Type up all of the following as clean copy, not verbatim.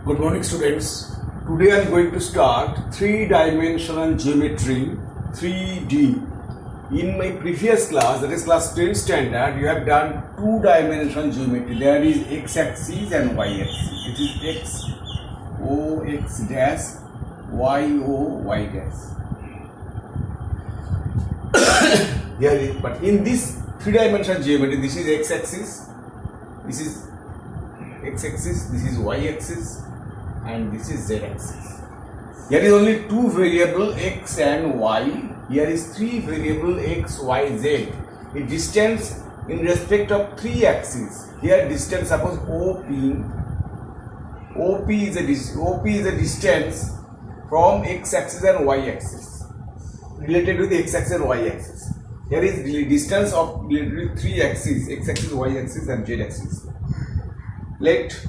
Good morning, students. Today I am going to start three-dimensional geometry 3D. In my previous class, that is class 10 standard, you have done two-dimensional geometry. There is x-axis and y-axis. It is x, o, x dash, y, o, y dash. But in this three-dimensional geometry, this is x-axis, this is x-axis, this is y-axis, and this is z-axis. Here is only two variable x and y. Here is three variable x, y, z. The distance in respect of three axes. Here distance, suppose OP is a distance from x-axis and y-axis related with the x-axis and y-axis. Here is the distance of related with three axes, x-axis, y-axis, and z-axis. Let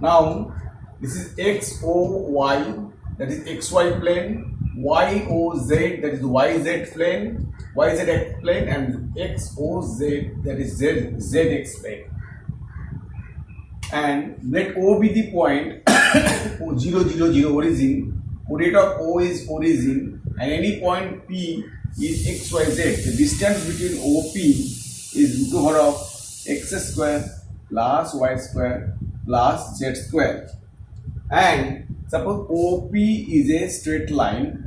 now this is x o y, that is xy plane, y o z, that is yz plane, yz plane, and x o z, that is zx plane. And let O be the point 0 0 0 origin. Coordinate of O is origin, and any point P is x y z. The distance between OP is root over of x square plus y square plus z square. And suppose OP is a straight line.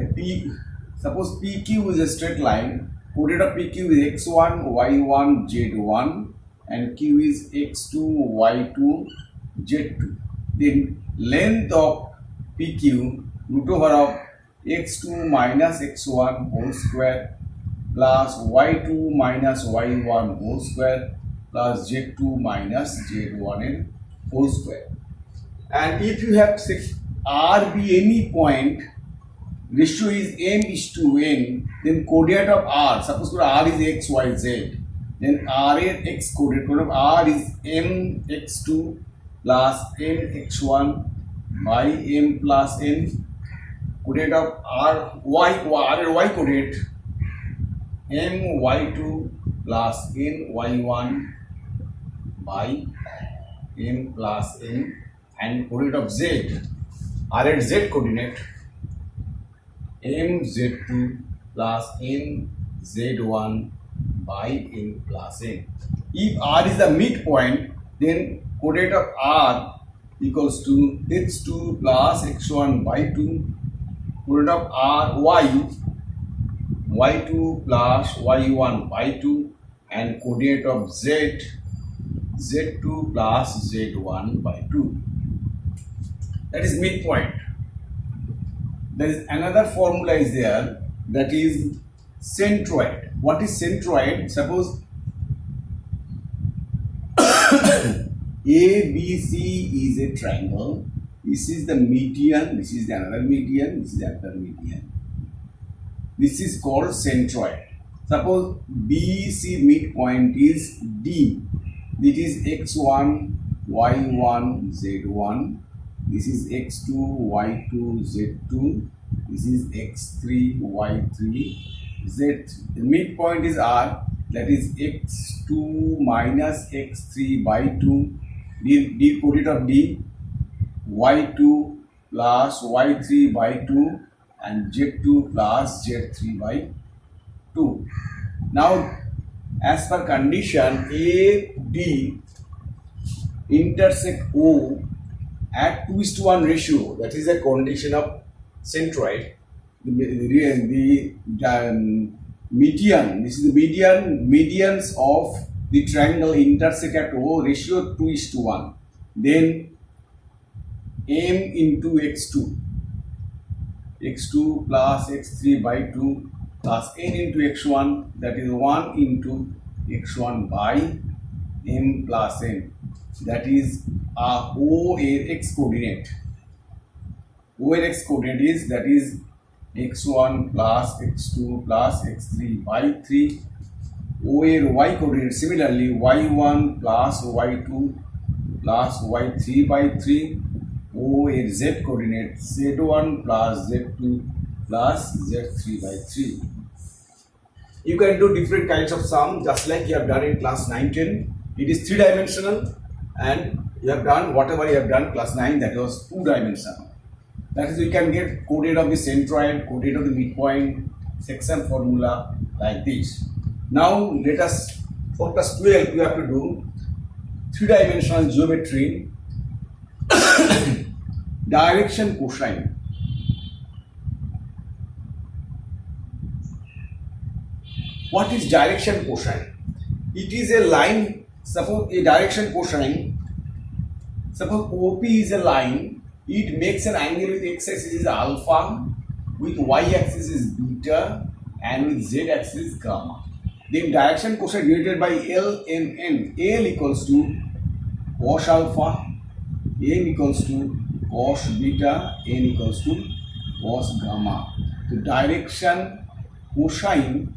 Suppose PQ is a straight line. Coordinate of PQ is x1, y1, z1, and Q is x2, y2, z2. Then length of PQ root over of x2 minus x1 whole square plus y2 minus y1 whole square plus z2 minus z1 whole square. And if you have R be any point, ratio is m is to n, then coordinate of R, suppose R is x, y, z, then R is x coordinate of R is m x2 plus n x1 by m plus n. Coordinate of R and y coordinate m y2 plus n y1 by m plus n, and coordinate of z, R and z coordinate m z2 plus n z1 by n plus n. If R is the midpoint, then coordinate of R equals to x2 plus x1 by 2, coordinate of R y2 plus y1 by 2, and coordinate of z z2 plus z1 by 2. That is midpoint. There is another formula is there, that is centroid. What is centroid? Suppose ABC is a triangle. This is the median, this is the another median, this is the other median. This is called centroid. Suppose BC midpoint is D. This is x1, y1, z1. This is x2, y2, z2. This is x3, y3, z3. The midpoint is R, that is x2 minus x3 by 2. D coordinate of D, y2 plus y3 by 2, and z2 plus z3 by 2. Now, as per condition, AD intersect O at 2:1 ratio, that is a condition of centroid. The median, this is the medians of the triangle intersect at O ratio 2:1. Then m into x2 plus x3 by 2 plus n into x1, that is 1 into x1 by m plus n, that is O x coordinate. O x coordinate is, that is x1 plus x2 plus x3 by 3. O y coordinate similarly y1 plus y2 plus y3 by 3. O z coordinate z1 plus z2 plus z3 by 3. You can do different kinds of sum just like you have done in class 9-10. It is three-dimensional, and you have done whatever you have done class 9, that was two-dimensional. That is, you can get coded of the centroid, coded of the midpoint, section formula like this. Now let us, for class 12, we have to do three-dimensional geometry, direction cosine. What is direction cosine? It is a line, suppose a direction cosine, suppose OP is a line, it makes an angle with x-axis is alpha, with y-axis is beta, and with z-axis is gamma. Then direction cosine divided by L M N. L equals to cos alpha, M equals to cos beta, N equals to cos gamma. The direction cosine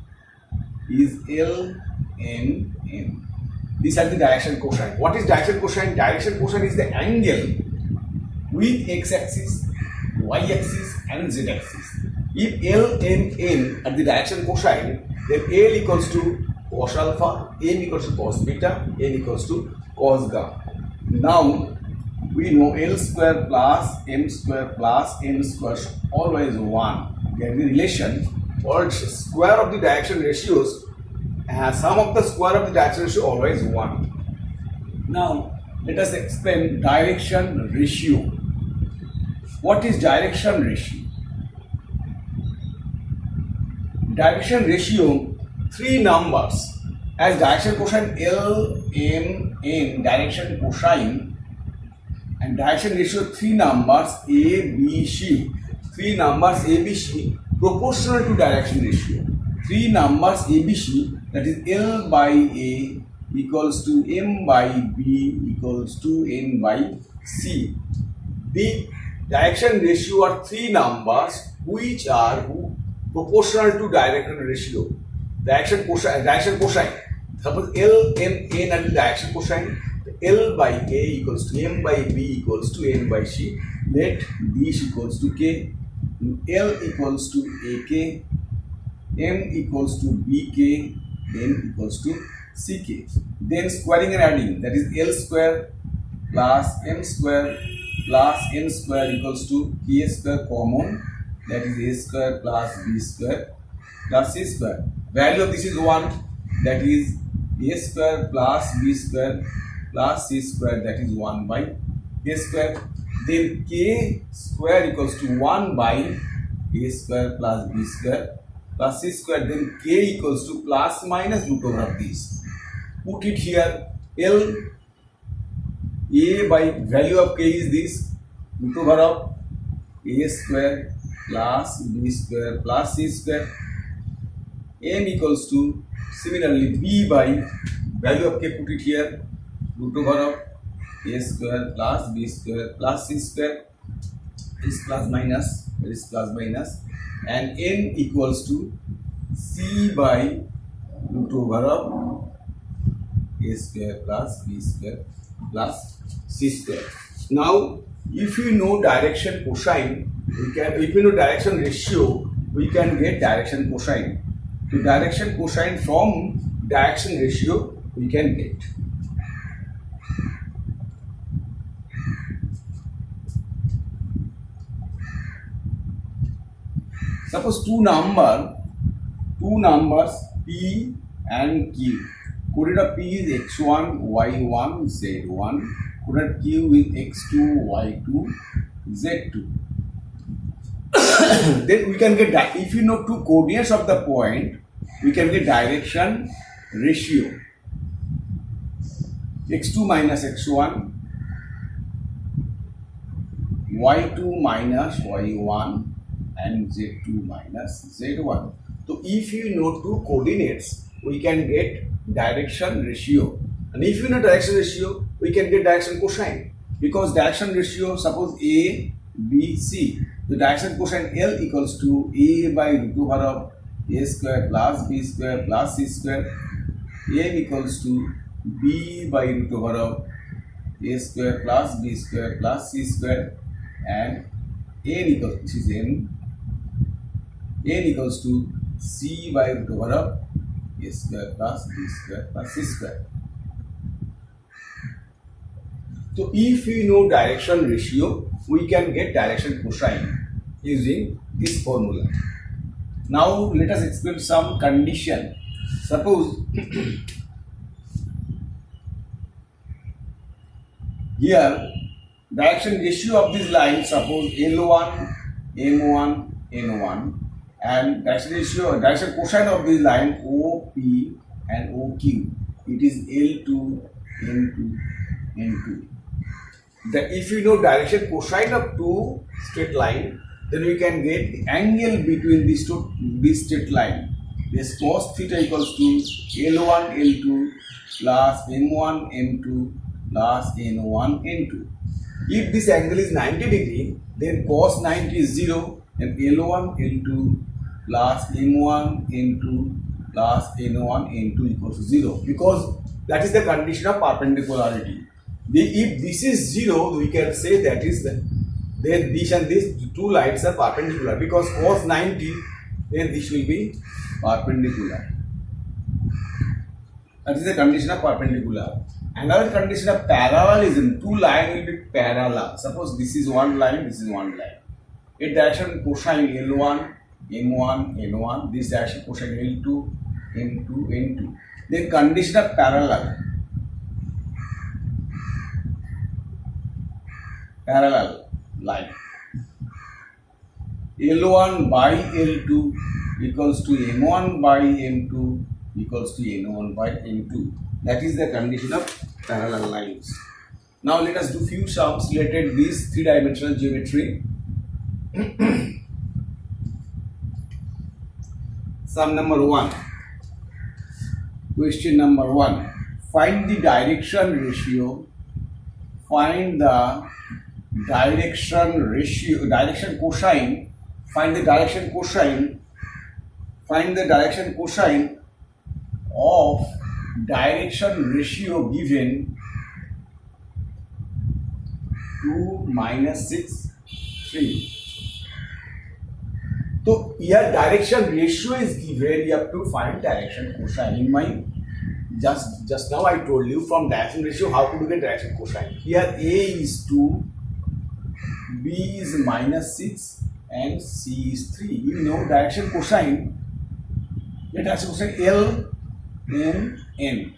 is L M N. These are the direction cosine. What is direction cosine? Direction cosine is the angle with x-axis, y-axis, and z-axis. If L M N at the direction cosine, then L equals to cos alpha, M equals to cos beta, N equals to cos gamma. Now we know L square plus M square plus N square always 1. Get the relation or square of the direction ratios, sum of the square of the direction ratio always 1. Now let us explain direction ratio. What is direction ratio? Direction ratio, three numbers, as direction cosine L, M, N, direction cosine, and direction ratio three numbers A, B, C. Three numbers A, B, C proportional to direction ratio. Three numbers A, B, C, that is L by A equals to M by B equals to N by C. The direction ratio are three numbers which are proportional to direction ratio. Direction cosine. Suppose L, M, N are the direction cosine. L by A equals to M by B equals to N by C. Let this equals to K. L equals to AK. M equals to BK. N equals to CK. Then squaring and adding, that is L square plus M square plus N square equals to K square common, that is A square plus B square plus C square. Value of this is 1, that is A square plus B square plus C square, that is 1 by A square. Then K square equals to 1 by A square plus B square plus C square. Then K equals to plus minus root over of this. Put it here. L A by value of K is this, root over of A square plus B square plus C square. M equals to, similarly, B by value of K, put it here, root over of A square plus B square plus C square. Is plus minus, there is plus minus, and N equals to C by root over of A square plus B square plus C square. Now, if you know direction cosine, if you know direction ratio, we can get direction cosine. So direction cosine from direction ratio we can get. Suppose two numbers P and Q. Coded of P is x1, y1, z1. Coded Q is x2, y2, z2. Then we can get, if you know two coordinates of the point, we can get direction ratio. x2 minus x1, y2 minus y1, and z2 minus z1. So if you know two coordinates, we can get direction ratio. And if you know direction ratio, we can get direction cosine. Because direction ratio, suppose A, B, C. The direction cosine L equals to A by root over of A square plus B square plus C square. M equals to B by root over of A square plus B square plus C square. And N equals, which is N equals to C by root over of A square plus B square plus C square. So if we know direction ratio, we can get direction cosine using this formula. Now let us explain some condition. Suppose here direction ratio of this line, suppose L1, M1, N1, and direction cosine of this line OP and OQ. It is L2, N2, N2. That if you know direction cosine of two straight line, then we can get the angle between these straight line. This cos theta equals to L1 L2 plus M1 M2 plus N1 N2. If this angle is 90 degree, then cos 90 is 0 and L1 L2 plus M1 M2 plus N1 N2 equals to 0, because that is the condition of perpendicularity. If this is 0, we can say that is then this and this two lines are perpendicular, because cos 90, then this will be perpendicular. That is the condition of perpendicular. Another condition of parallelism, two lines will be parallel. Suppose this is one line, this is one line. A direction cosine L1, M1, N1, this direction cosine L2, M2, N2. Then condition of parallel line. L1 by L2 equals to M1 by M2 equals to N1 by N2. That is the condition of parallel lines. Now let us do few sums related to this three-dimensional geometry. Sum number 1. Question number 1. Find the direction ratio. Find the direction cosine. Find the direction cosine. Find the direction cosine of direction ratio given 2 minus 6 3. So here direction ratio is given, you have to find direction cosine. In my just now I told you from direction ratio how to get direction cosine. Here A is 2, B is minus 6 and C is 3. You know direction cosine, let us cosine L M N.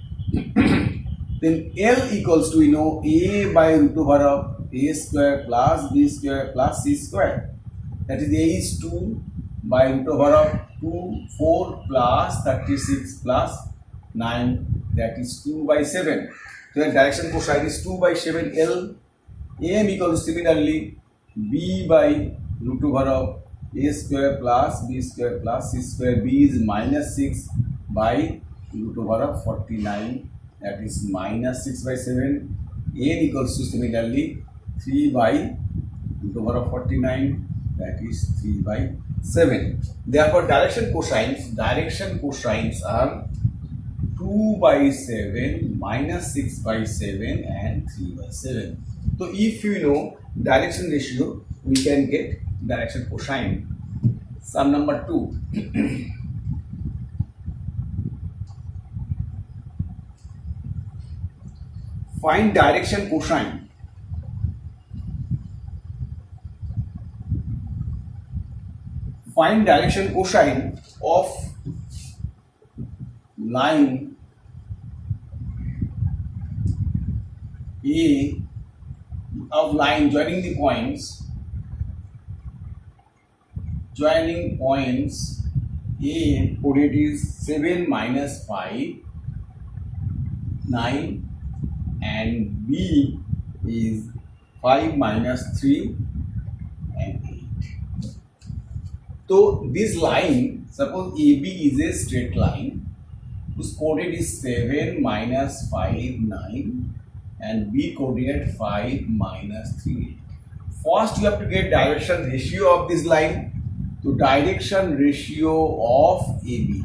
Then L equals to, A by root over of A square plus B square plus C square. That is A is 2 by root over of 2, 4 plus 36 plus 9, that is 2 by 7. So the direction cosine is 2 by 7 L. M equals similarly B by root over of A square plus B square plus C square. B is minus 6 by root over of 49, that is minus 6 by 7. N equals to similarly 3 by root over of 49, that is 3 by 7. Therefore direction cosines are 2 by 7, minus 6 by 7 and 3 by 7. So if you know direction ratio, we can get direction cosine. Sum number 2. Find direction cosine. Find direction cosine of line A, of line joining the points A, coordinate is 7 minus 5, 9, and B is 5 minus 3 and 8. So this line, suppose AB is a straight line whose coordinate is 7 minus 5 9 and B coordinate 5 minus 3 8. First you have to get direction ratio of this line. So direction ratio of AB,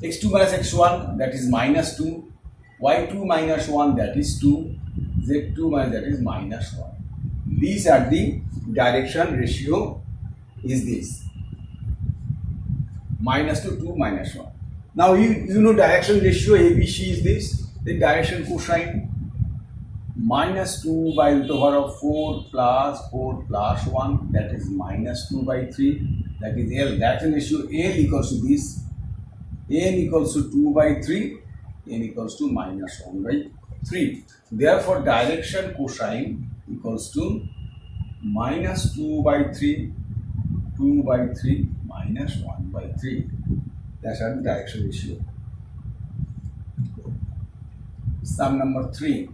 x2 minus x1, that is minus 2, y2 minus 1, that is 2, z2 minus, that is minus 1. These are the direction ratio is this, minus 2, 2 minus 1. Now you know direction ratio ABC is this, the direction cosine. minus 2 by root over of 4 plus 4 plus 1, that is minus 2 by 3, that is L. Direction ratio L equals to this, N equals to 2 by 3, N equals to minus 1 by 3. Therefore, direction cosine equals to minus 2 by 3, 2 by 3 minus 1 by 3. That's our direction ratio. Sum number 3.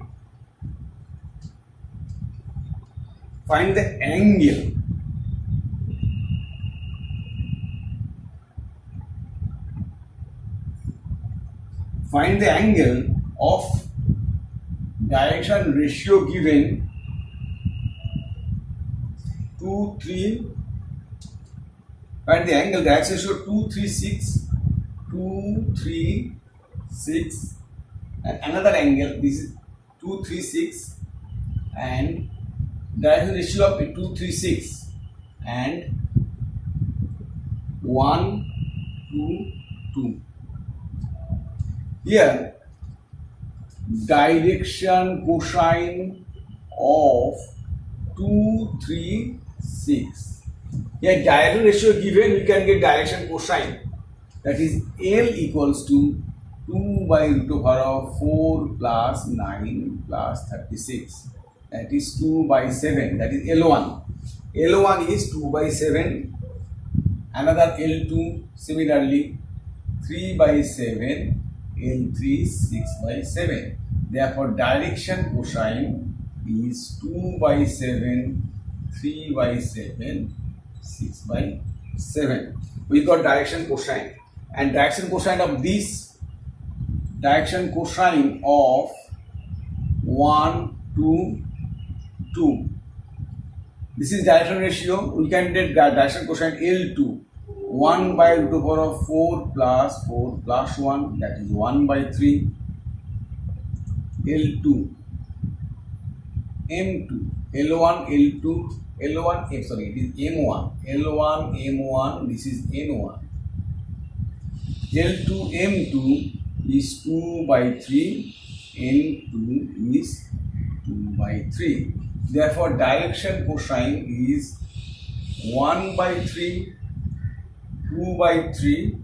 Find the angle of direction ratio given 2, 3. Find the angle direction ratio 2, 3, 6, 2, 3, 6, and another angle. This is 2, 3, 6, and direction ratio of 2, 3, 6, and 1, 2, 2. Here, direction cosine of 2, 3, 6. Here, direction ratio given, we can get direction cosine. That is L equals to 2 by root over of 4 plus 9 plus 36. That is 2 by 7. That is L1. L1 is 2 by 7. Another L2 similarly 3 by 7. L3 6 by 7. Therefore, direction cosine is 2 by 7, 3 by 7, 6 by 7. We got direction cosine. And direction cosine of this, direction cosine of 1, 2, 2. This is direction ratio. We can get direction cosine L2. 1 by root over of 4 plus 4 plus 1, that is 1 by 3. L2, M2, L1, L2, L1, it is M1, L1, M1, this is N1. L2, M2 is 2 by 3, N2 is 2 by 3. Therefore, direction cosine is 1 by 3, 2 by 3,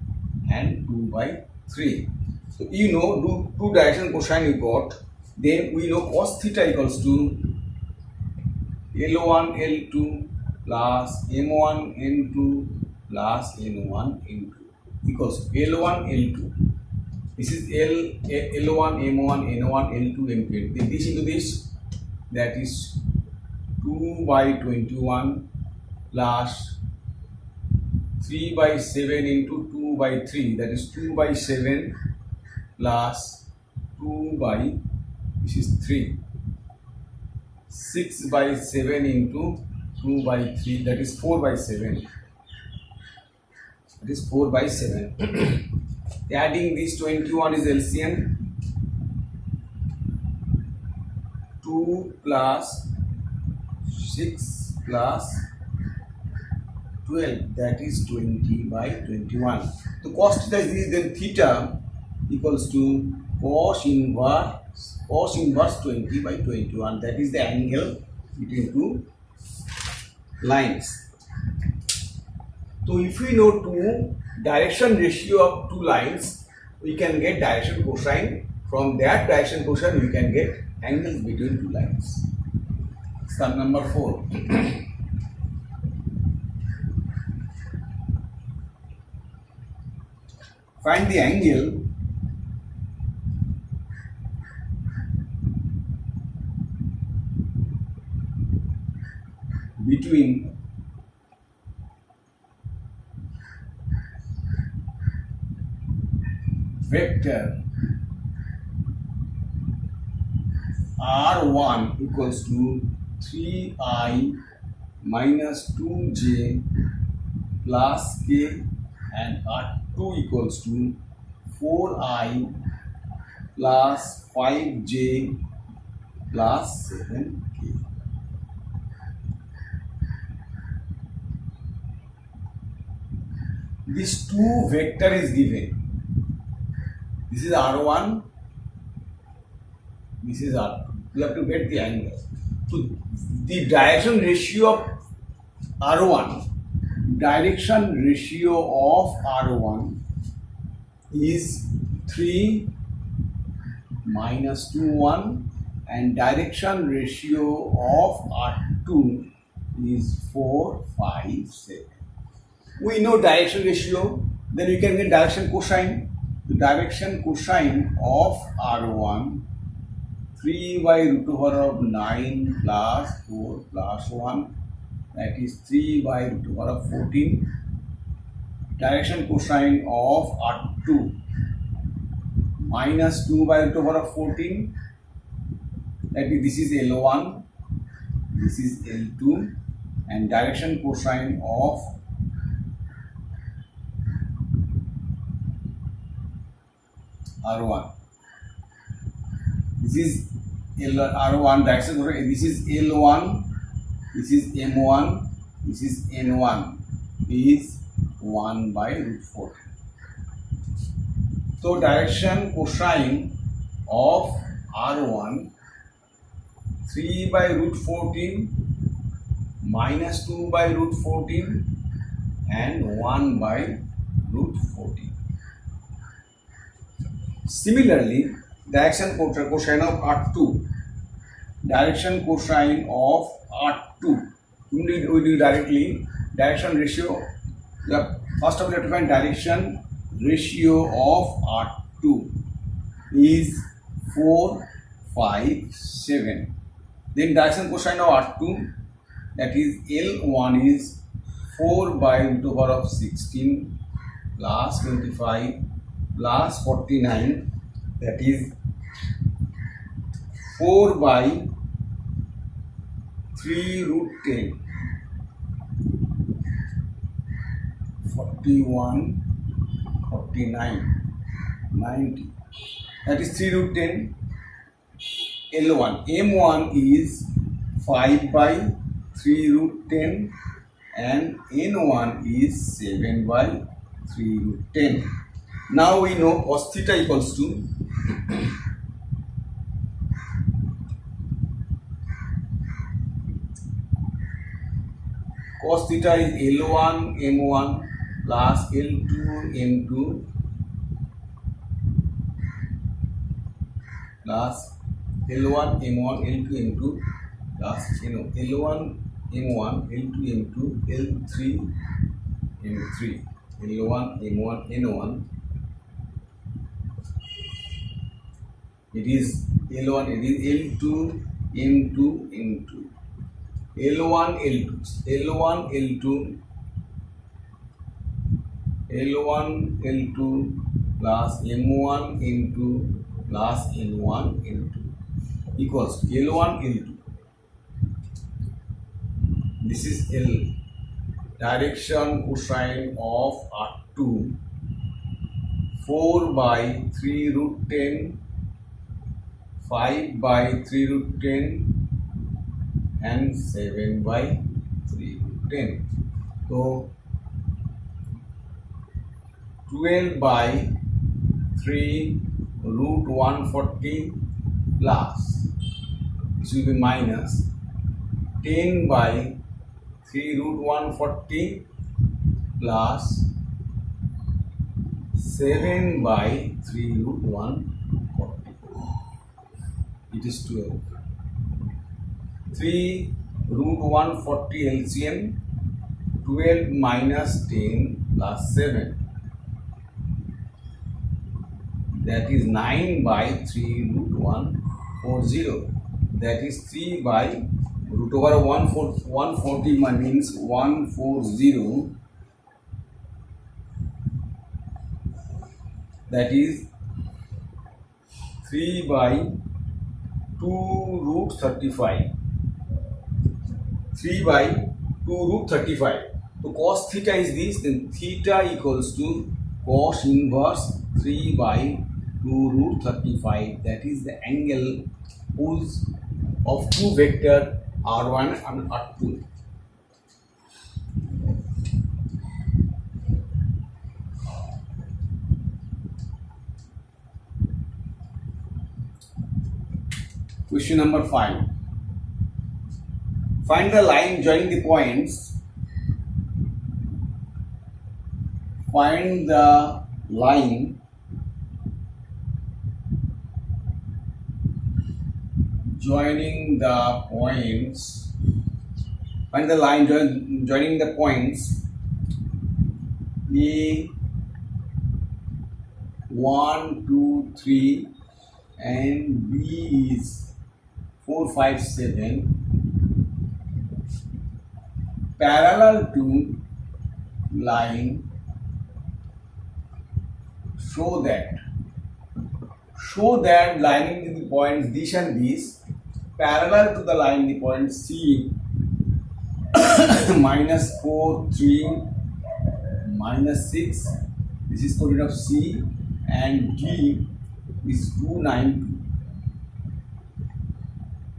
and 2 by 3. So, you know, two direction cosine you got. Then we know cos theta equals to L1 L2 plus M1 N2 plus N1 N2 equals to L1 L2. This is L1 M1 N1 L2 M2. Then this into this, that is 2 by 21 plus 3 by 7 into 2 by 3, that is 2 by 7 plus 2 by, this is 3, 6 by 7 into 2 by 3, that is 4 by 7, that is 4 by 7. Adding this 21 is LCM, 2 plus 6 plus 12, that is 20 by 21. The cos theta is this, then theta equals to cos inverse 20 by 21. That is the angle between two lines. So if we know two direction ratio of two lines, we can get direction cosine. From that direction cosine, we can get angles between two lines. Sum number 4. Find the angle between vector R1 equals to 3i minus 2j plus k, and R2 equals to 4i plus 5j plus 7k. This two vector is given. This is R1, this is R2. You have to get the angle. So the direction ratio of R1, direction ratio of R1 is 3 minus 2 1, and direction ratio of R2 is 4 5 7. We know direction ratio, then we can get direction cosine. The direction cosine of R1, 3 by root over of 9 plus 4 plus 1, that is 3 by root over of 14. Direction cosine of R2, minus 2 by root over of 14, that is this is L1, this is L2, and direction cosine of R1, this is R1 direction cosine, this is L1, this is M1, this is N1, is 1 by root 14. So direction cosine of R1, 3 by root 14 minus 2 by root 14 and 1 by root 14. Similarly, direction cosine of R2, direction cosine of R2, we do directly direction ratio. First of all, we have to find direction ratio of R2 is 4 5 7. Then direction cosine of R2, that is L1 is 4 by root over of 16 plus 25 plus 49, that is 4 by 3 root 10, 41, 49, 90, that is 3 root 10. L1, M1 is 5 by 3 root 10 and N1 is 7 by 3 root 10. Now we know cos theta equals to cos theta is L1 M1 plus L2 M2 plus L1 M1 L2 M2 plus L1 M1 L2 M2 L3 M3 L1 M1 N1. It is L1, it is L2 M2 M2 L1 L2 L1 L2 L1 L2 plus M1 M2 plus N1 N2 equals L1 L2. This is L, direction cosine of R2, 4 by 3 root 10, 5 by 3 root 10 and 7 by 3 root 10. So 12 by 3 root 140 plus, this will be minus 10 by 3 root 140 plus 7 by 3 root 140. It is 12. 3 root 140 LCM, 12 minus 10 plus 7. That is 9 by 3 root 140. That is 3 by root over 140 means 140. That is 3 by 2 root 35. 3 by 2 root 35. So cos theta is this, then theta equals to cos inverse 3 by 2 root 35. That is the angle poles of two vector R1 and R2. Question number 5. Find the line joining the points. Find the line joining the points. Find the line joining the points A 1, 2, 3 and B is 4, 5, 7 parallel to line. Show that line in the points this and this parallel to the line in the point C minus 4, 3, minus 6. This is coordinate of C, and D is 2, 9,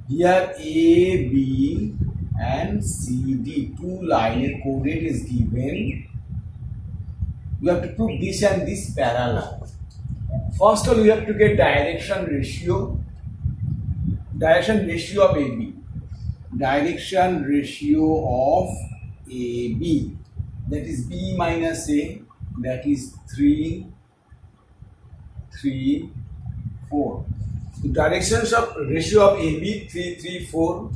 2. Here A, B and C, D, two line coordinate is given. You have to prove this and this parallel. First of all, you have to get direction ratio of AB. Direction ratio of AB, that is B minus A, that is 3, 3, 4. So direction ratio of AB 3, 3, 4.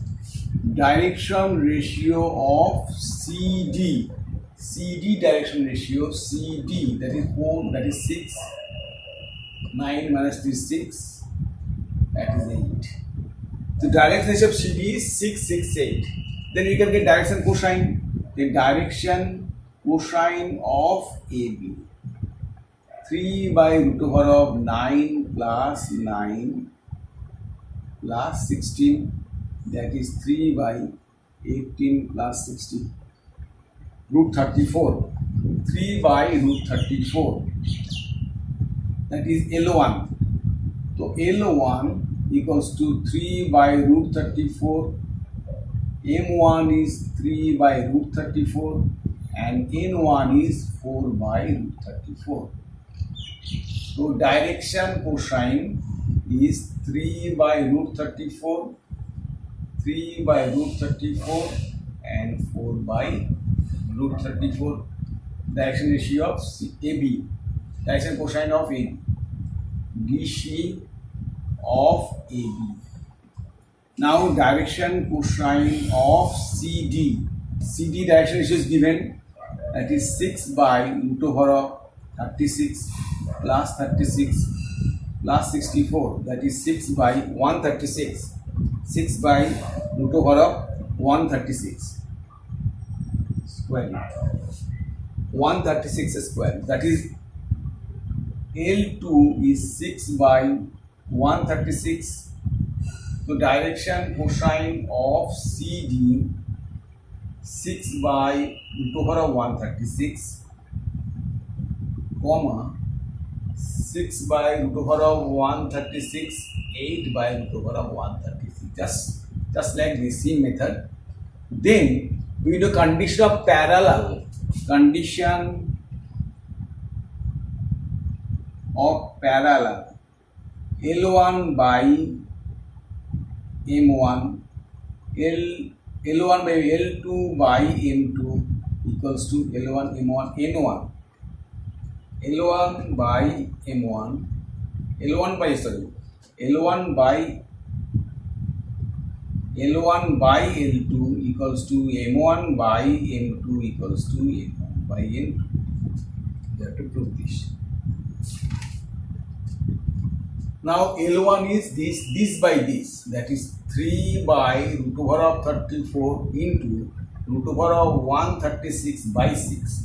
Direction ratio of CD direction ratio CD, that is 4, that is 6. 9 minus 3 is 6, that is 8. The direction ratio of CD is 6, 6, 8. Then we can get direction cosine. The direction cosine of AB, 3 by root over of 9 plus 9 plus 16, that is 3 by 18 plus 16, root 34. 3 by root 34, that is L1. So L1 equals to 3 by root 34. M1 is 3 by root 34 and N1 is 4 by root 34. So direction cosine is 3 by root 34, 3 by root 34 and 4 by root 34. Direction ratio of AB, direction cosine of AB, DC of AB. Now direction cosine of CD. CD direction ratio is given, that is 6 by root over of 36 plus 36 plus 64, that is 6 by 136. 6 by root over of 136 square. 136 square, that is L2 is 6 by 136. So direction cosine of CD 6 by root over of 136, comma 6 by root over of 136, 8 by root over of 136. Just like this same method. Then we do condition of parallel. Condition of parallel. L1 by M1, L1 by L2 by M2 equals to L1 M1 N1. L1 by M1, L1 by L2 equals to M1 by M2 equals to M1 by N2. You have to prove this. Now L1 is this by this, that is 3 by root over of 34 into root over of 136 by 6.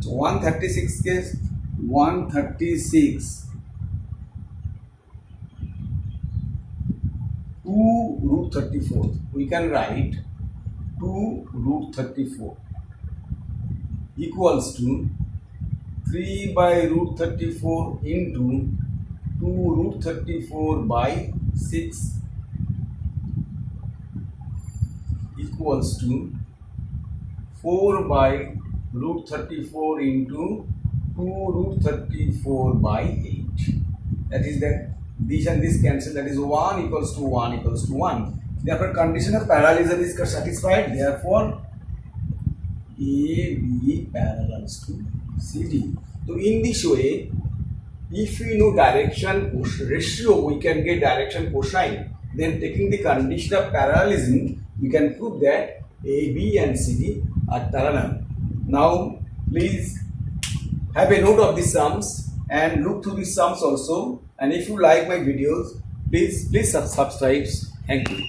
So 136 is 136 2 root 34. We can write 2 root 34 equals to 3 by root 34 into 2 root 34 by 6 equals to 4 by root 34 into 2 root 34 by 8. That is the this and this cancel, that is 1 equals to 1 equals to 1. Therefore, condition of parallelism is satisfied. Therefore, AB parallels to CD. So, in this way, if we know direction ratio, we can get direction cosine. Then, taking the condition of parallelism, we can prove that AB and CD are parallel. Now, please have a note of these sums and look through these sums also. And if you like my videos, please subscribe. Thank you.